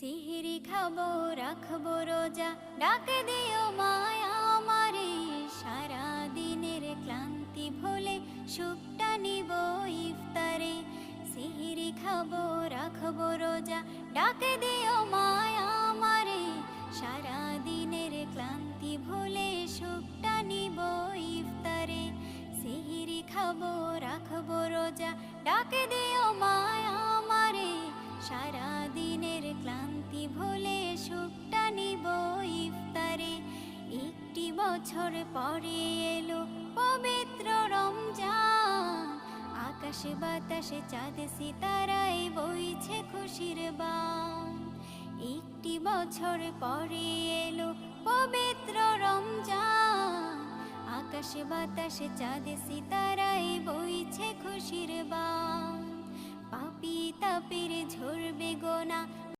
সিহরি খাবো রাখবো রোজা, ডাকে দিও মায়া আমারে। সারা দিনের ক্লান্তি ভুলে সুখটা নিব ইফতারে। সিহরি খাবো রাখবো রোজা, ডাকে দিও মায়া আমারে। সারা দিনের ক্লান্তি ভুলে সুখটা নিব ইফতারে। সিহরি খাবো রাখবো রোজা, ডাকে দিও মায়া আমারে। সারা দিনের ক্লান্তি ভুলে সুখটা নিব ইফতারে। একটি বছর পরে এলো পবিত্র রমজান, আকাশে বাতাসে চাঁদ সিতারায় বইছে খুশির বান। একটি বছর পরে এলো পবিত্র রমজান, আকাশে বাতাসে চাঁদ সিতারায় বইছে খুশির বান। পাপী তাপের ঝরবে গোনা,